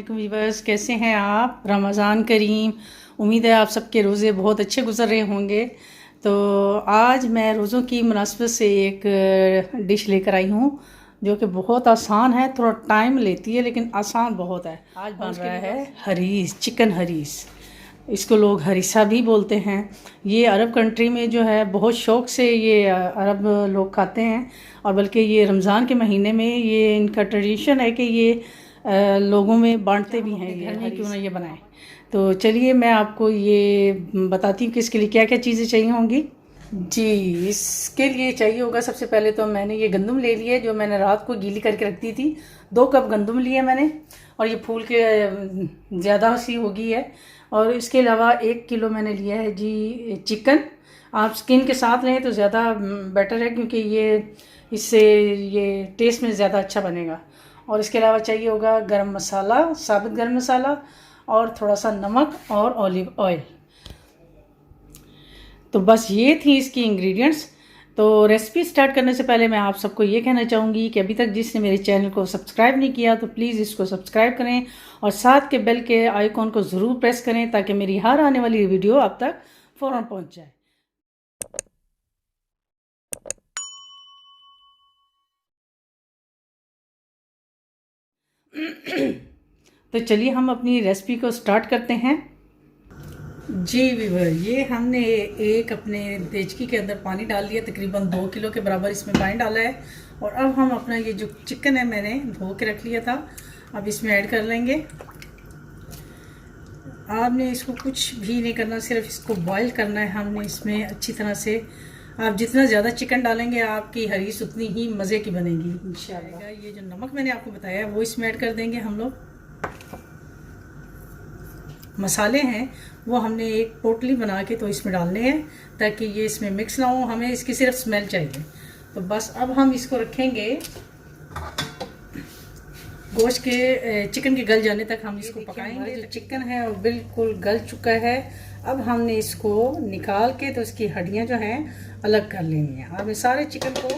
वालेकुम व्यूअर्स, कैसे हैं आप। रमज़ान करीम। उम्मीद है आप सबके रोज़े बहुत अच्छे गुजर रहे होंगे। तो आज मैं रोज़ों की मुनासबत से एक डिश लेकर आई हूँ जो कि बहुत आसान है, थोड़ा टाइम लेती है लेकिन आसान बहुत है। आज बन रहा है हरीस, चिकन हरीस। इसको लोग हरीसा भी बोलते हैं। ये अरब कंट्री में जो है बहुत शौक़ से ये अरब लोग खाते हैं, और बल्कि ये रमज़ान के महीने में ये इनका ट्रेडिशन है कि ये लोगों में बांटते भी हैं। घर में क्यों ना ये बनाएं। तो चलिए मैं आपको ये बताती हूँ कि इसके लिए क्या क्या चीज़ें चाहिए होंगी। जी, इसके लिए चाहिए होगा, सबसे पहले तो मैंने ये गंदम ले लिया जो मैंने रात को गीली करके रख दी थी। 2 कप गंदम लिए मैंने, और ये फूल के ज़्यादा सी होगी है। और इसके अलावा 1 किलो मैंने लिया है जी चिकन। आप स्किन के साथ लें तो ज़्यादा बेटर है, क्योंकि इससे ये टेस्ट में ज़्यादा अच्छा बनेगा। और इसके अलावा चाहिए होगा गरम मसाला, साबुत गरम मसाला, और थोड़ा सा नमक और ऑलिव ऑयल। तो बस ये थी इसकी इंग्रेडिएंट्स। तो रेसिपी स्टार्ट करने से पहले मैं आप सबको ये कहना चाहूँगी कि अभी तक जिसने मेरे चैनल को सब्सक्राइब नहीं किया तो प्लीज़ इसको सब्सक्राइब करें, और साथ के बेल के आइकॉन को ज़रूर प्रेस करें ताकि मेरी हर आने वाली वीडियो आप तक फ़ौरन पहुँच जाए। तो चलिए हम अपनी रेसिपी को स्टार्ट करते हैं। जी वीवर, ये हमने एक अपने देचकी के अंदर पानी डाल लिया, तकरीबन 2 किलो के बराबर इसमें पानी डाला है। और अब हम अपना ये जो चिकन है मैंने धो के रख लिया था, अब इसमें ऐड कर लेंगे। आपने इसको कुछ भी नहीं करना, सिर्फ इसको बॉईल करना है हमने इसमें अच्छी तरह से। आप जितना ज़्यादा चिकन डालेंगे आपकी हरीस उतनी ही मज़े की बनेगी इंशाल्लाह। ये जो नमक मैंने आपको बताया वो इसमें ऐड कर देंगे हम लोग। मसाले हैं वो हमने एक पोटली बना के तो इसमें डालने हैं ताकि ये इसमें मिक्स ना हो, हमें इसकी सिर्फ स्मेल चाहिए। तो बस अब हम इसको रखेंगे गोश्त के चिकन के गल जाने तक हम इसको पकाएंगे। जो चिकन है वो बिल्कुल गल चुका है। अब हमने इसको निकाल के तो इसकी हड्डियां जो हैं अलग कर लेनी है। अब सारे चिकन को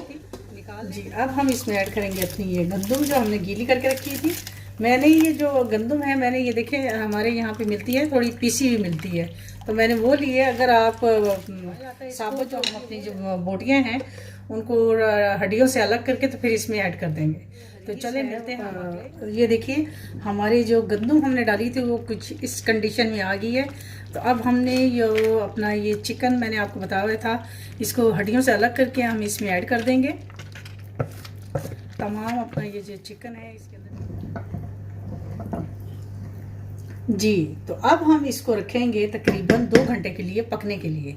निकाल जी। अब हम इसमें ऐड करेंगे अपनी ये गंदम जो हमने गीली करके रखी थी। मैंने ये जो गंदम है मैंने ये देखे हमारे यहाँ पे मिलती है, थोड़ी पीसी हुई मिलती है, तो मैंने वो ली है। अगर आप साबुत जो हम अपनी जो बोटियाँ हैं उनको हड्डियों से अलग करके तो फिर इसमें ऐड कर देंगे। तो चले मिलते हैं। ये देखिए हमारी जो गंदम हमने डाली थी वो कुछ इस कंडीशन में आ गई है। तो अब हमने ये अपना ये चिकन मैंने आपको बताया था, इसको हड्डियों से अलग करके हम इसमें ऐड कर देंगे। तमाम अपना ये जो चिकन है इसके अंदर जी। तो अब हम इसको रखेंगे तकरीबन 2 घंटे के लिए पकने के लिए।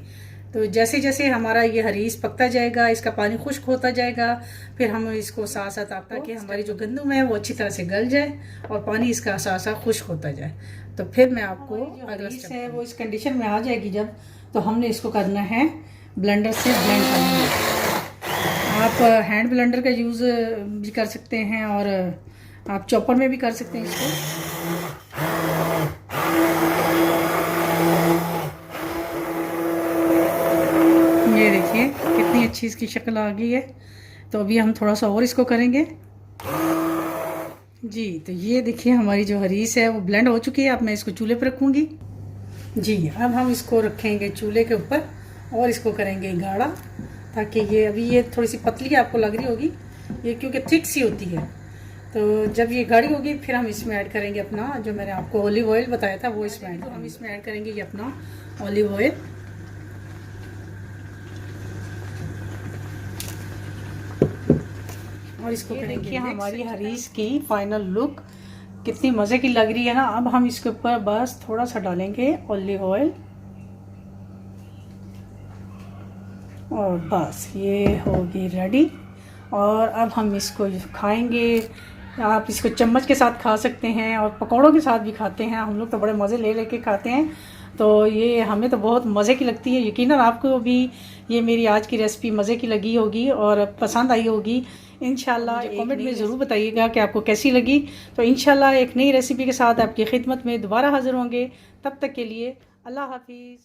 तो जैसे जैसे हमारा ये हरीस पकता जाएगा, इसका पानी खुश्क होता जाएगा, फिर हम इसको साथ साथ ताकि हमारी जो गंदम है वो अच्छी तरह से गल जाए और पानी इसका साथ साथ खुश्क होता जाए। तो फिर मैं आपको अगला स्टेप है वो इस कंडीशन में आ जाएगी जब, तो हमने इसको करना है ब्लेंडर से ब्लेंड करना है। आप हैंड ब्लेंडर का यूज़ भी कर सकते हैं और आप चॉपर में भी कर सकते हैं इसको। ये देखिए कितनी अच्छी इसकी शक्ल आ गई है। तो अभी हम थोड़ा सा और इसको करेंगे जी। तो ये देखिए हमारी जो हरीस है वो ब्लेंड हो चुकी है। अब मैं इसको चूल्हे पर रखूँगी जी। अब हम इसको रखेंगे चूल्हे के ऊपर और इसको करेंगे गाढ़ा, ताकि ये अभी ये थोड़ी सी पतली आपको लग रही होगी ये, क्योंकि थिक सी होती है। तो जब ये गाढ़ी होगी फिर हम इसमें ऐड करेंगे अपना जो मैंने आपको ऑलिव ऑयल बताया था वो इसमें ऐड। तो हम इसमें ऐड करेंगे ये अपना ऑलिव ऑयल। और इसको देखिए हमारी हरीस की फाइनल लुक कितनी मज़े की लग रही है ना। अब हम इसके ऊपर बस थोड़ा सा डालेंगे ऑलिव ऑयल और बस ये होगी रेडी। और अब हम इसको खाएंगे। आप इसको चम्मच के साथ खा सकते हैं और पकौड़ों के साथ भी खाते हैं। हम लोग तो बड़े मज़े ले लेके खाते हैं। तो ये हमें तो बहुत मज़े की लगती है। यकीनन आपको भी ये मेरी आज की रेसिपी मज़े की लगी होगी और पसंद आई होगी। इंशाल्लाह कमेंट में ज़रूर बताइएगा कि आपको कैसी लगी। तो इंशाल्लाह एक नई रेसिपी के साथ आपकी खिदमत में दोबारा हाज़िर होंगे। तब तक के लिए अल्लाह हाफिज़।